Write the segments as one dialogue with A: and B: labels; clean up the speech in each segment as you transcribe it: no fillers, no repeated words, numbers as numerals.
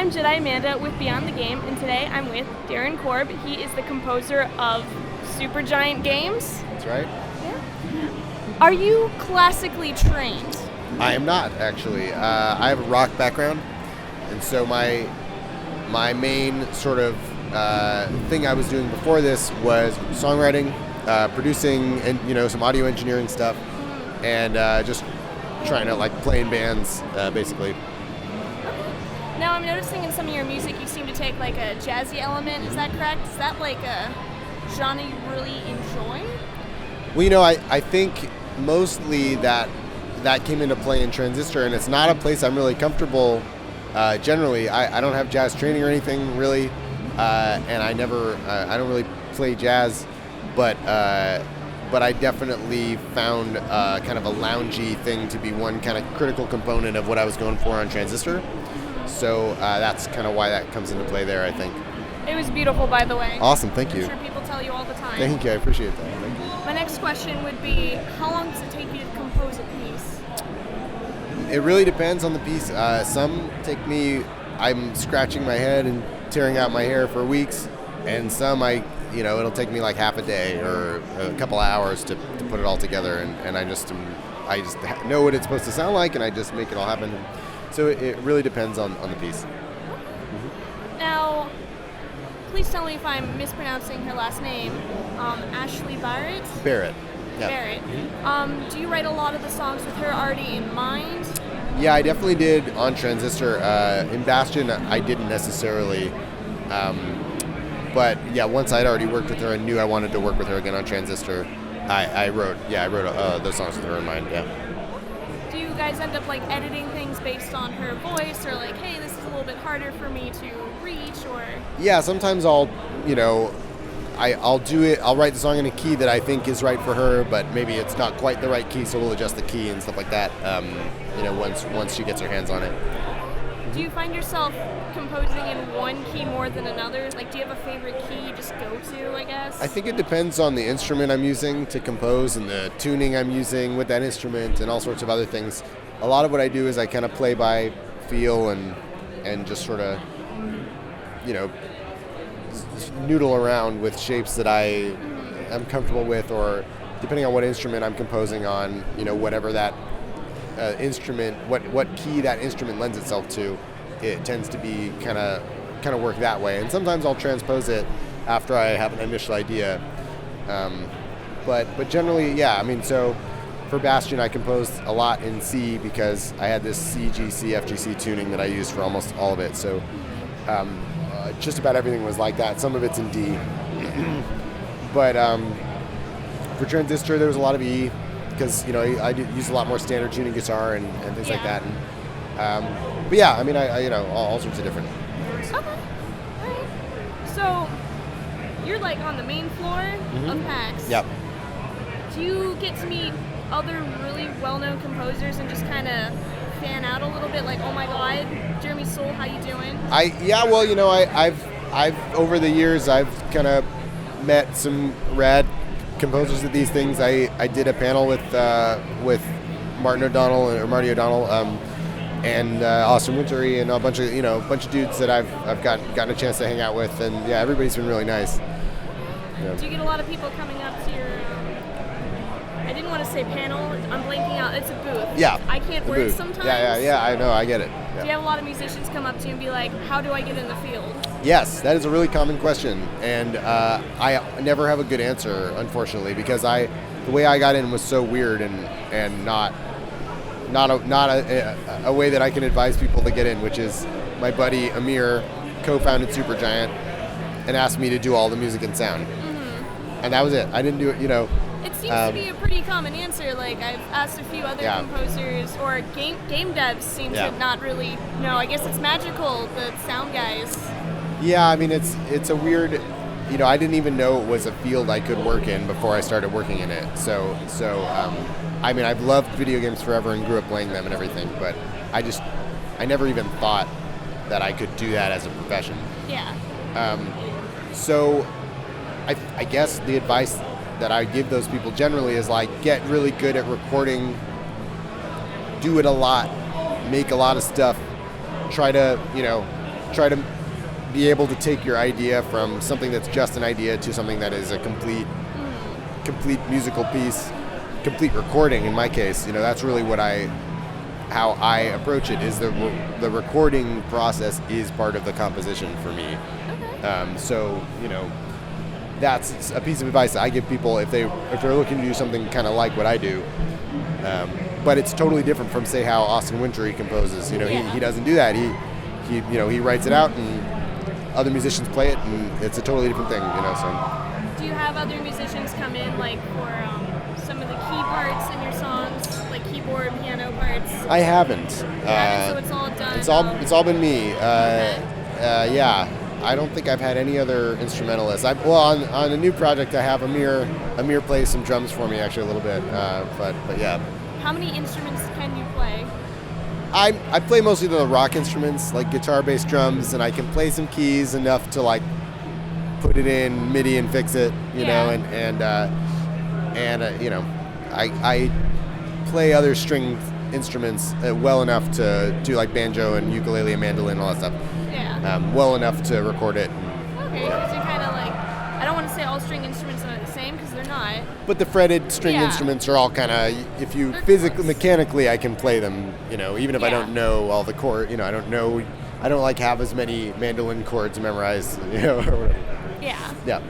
A: I'm JediAmanda with Beyond the Game, and today I'm with Darren Korb. He is the composer of Supergiant games.
B: That's right.
A: Yeah. Are you classically trained?
B: I am not, actually. I have a rock background, and so my main sort of thing I was doing before this was songwriting, producing, and some audio engineering stuff, and just trying to play in bands, basically.
A: Now I'm noticing in some of your music you seem to take like a jazzy element. Is that correct? Is that like a genre you really enjoy?
B: Well, I think mostly that came into play in Transistor, and it's not a place I'm really comfortable. Generally, I don't have jazz training or anything really, and I don't really play jazz, but I definitely found kind of a loungy thing to be one kind of critical component of what I was going for on Transistor. So that's kind of why that comes into play there, I think.
A: It was beautiful, by the way.
B: Awesome, thank you.
A: I'm sure people tell you all the time.
B: Thank you, I appreciate that. Thank you.
A: My next question would be, how long does it take you to compose a piece?
B: It really depends on the piece. Some take me, I'm scratching my head and tearing out my hair for weeks, and some it'll take me like half a day or a couple hours to put it all together, and I just know what it's supposed to sound like, and I just make it all happen. So it really depends on the piece. Mm-hmm.
A: Now, please tell me if I'm mispronouncing her last name. Ashley Barrett?
B: Barrett. Yeah.
A: Barrett. Mm-hmm. Do you write a lot of the songs with her already in mind?
B: Yeah, I definitely did on Transistor. In Bastion, I didn't necessarily. But yeah, once I'd already worked with her and knew I wanted to work with her again on Transistor, I wrote those songs with her in mind. Yeah.
A: Do you guys end up editing things based on her voice, or hey, this is a little bit harder for me to reach, or?
B: Yeah, sometimes I'll do it. I'll write the song in a key that I think is right for her, but maybe it's not quite the right key, so we'll adjust the key and stuff like that. Once she gets her hands on it.
A: Do you find yourself composing in one key more than another? Do you have a favorite key you just go to, I guess?
B: I think it depends on the instrument I'm using to compose and the tuning I'm using with that instrument and all sorts of other things. A lot of what I do is I kind of play by feel and just sort of, noodle around with shapes that I am comfortable with, or depending on what instrument I'm composing on, whatever that instrument, what key that instrument lends itself to, it tends to be kind of work that way. And sometimes I'll transpose it after I have an initial idea. But generally, yeah. So for Bastion, I composed a lot in C because I had this C, G, C, F, G, C tuning that I used for almost all of it. So just about everything was like that. Some of it's in D. But for Transistor, there was a lot of E, because I use a lot more standard tuning guitar and things like that. And, but yeah, I all sorts of different things.
A: Okay. All right. So you're on the main floor of PAX.
B: Yep.
A: Do you get to meet other really well-known composers and just kind of fan out a little bit? Oh my God, Jeremy Soule, how you doing? I've
B: over the years I've kind of met some rad composers of these things. I did a panel with Marty O'Donnell and Austin Wintory and a bunch of dudes that I've gotten a chance to hang out with, and yeah, everybody's been really nice. Yeah.
A: Do you get a lot of people coming up to your? I didn't want to say panel. I'm blanking out. It's a booth.
B: Yeah.
A: I can't
B: word
A: booth. Sometimes.
B: Yeah. I know. I get it. Yeah.
A: Do you have a lot of musicians come up to you and be like, "How do I get in the field?"
B: Yes, that is a really common question, and I never have a good answer, unfortunately, because the way I got in was so weird and not a way that I can advise people to get in, which is my buddy Amir co-founded Supergiant and asked me to do all the music and sound, and that was it. I didn't do it,
A: It seems to be a pretty common answer. I've asked a few other composers, or game devs seem to not really know. I guess it's magical, the sound guys.
B: Yeah, it's a weird, I didn't even know it was a field I could work in before I started working in it. So I've loved video games forever and grew up playing them and everything, but I never even thought that I could do that as a profession.
A: Yeah.
B: So I guess the advice that I give those people generally is get really good at recording, do it a lot, make a lot of stuff, try to try to be able to take your idea from something that's just an idea to something that is a complete musical piece, complete recording. In my case, that's really how I approach it. Is the recording process is part of the composition for me.
A: Okay.
B: So that's a piece of advice that I give people if they're looking to do something kind of like what I do. But it's totally different from, say, how Austin Wintory composes. He doesn't do that. He writes it out and other musicians play it, and it's a totally different thing. So.
A: Do you have other musicians come in for some of the key parts in your songs, like keyboard, piano parts?
B: I haven't.
A: So it's all done.
B: It's all been me.
A: Okay.
B: Yeah. I don't think I've had any other instrumentalists. On a new project, I have Amir play some drums for me, actually, a little bit. But yeah.
A: How many instruments can you play?
B: I play mostly the rock instruments, like guitar, bass, drums, and I can play some keys enough to like put it in MIDI and fix it, I play other string instruments well enough to do like banjo and ukulele and mandolin and all that stuff.
A: Yeah.
B: Well enough to record it.
A: Okay, because you're kind of like, I don't want to say all string instruments are the same because they're not.
B: But the fretted string instruments are all kind of, if you physically, mechanically, I can play them, even if I don't know all the chords, I don't like have as many mandolin chords memorized, or whatever.
A: Yeah.
B: Yeah.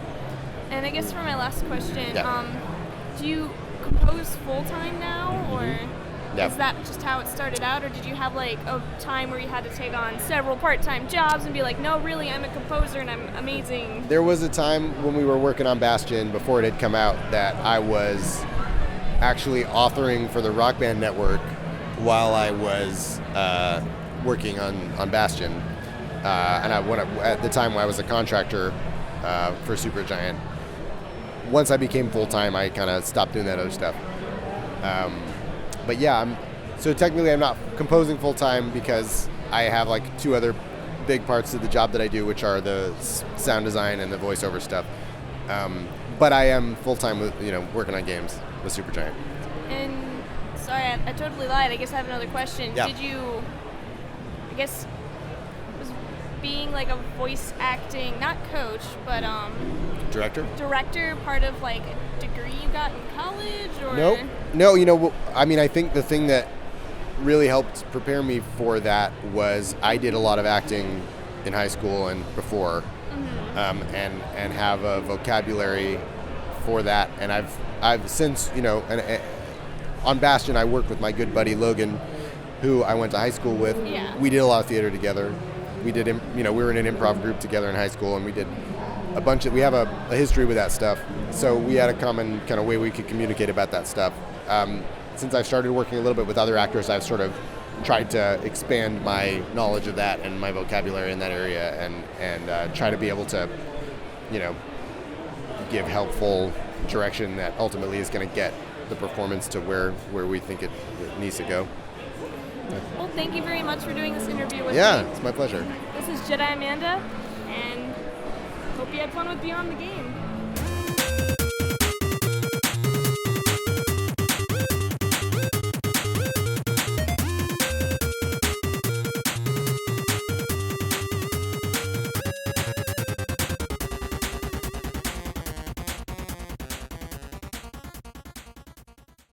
A: And I guess for my last question, do you compose full-time now, or is that just how it started out, or did you have like a time where you had to take on several part-time jobs and be like, no, really, I'm a composer and I'm amazing?
B: There was a time when we were working on Bastion, before it had come out, that I was actually authoring for the Rock Band Network while I was working on Bastion. And at the time when I was a contractor for Supergiant. Once I became full-time, I kind of stopped doing that other stuff. But yeah, so technically I'm not composing full-time because I have like two other big parts of the job that I do, which are the sound design and the voiceover stuff. But I am full-time with, working on games with Supergiant.
A: And sorry, I totally lied. I guess I have another question.
B: Yeah.
A: Did you, I guess, was being like a voice acting, not coach, but director part of like a degree you got in college, or?
B: Nope. No, I think the thing that really helped prepare me for that was I did a lot of acting in high school and before, and have a vocabulary for that. And I've since, on Bastion, I worked with my good buddy Logan, who I went to high school with.
A: Yeah.
B: We did a lot of theater together. We did, we were in an improv group together in high school, and we did we have a history with that stuff. So we had a common kind of way we could communicate about that stuff. Since I've started working a little bit with other actors, I've sort of tried to expand my knowledge of that and my vocabulary in that area, and try to be able to, give helpful direction that ultimately is going to get the performance to where we think it needs to go.
A: Well, thank you very much for doing this interview with me.
B: Yeah, it's my pleasure.
A: This is JediAmanda, and hope you had fun with Beyond the Game.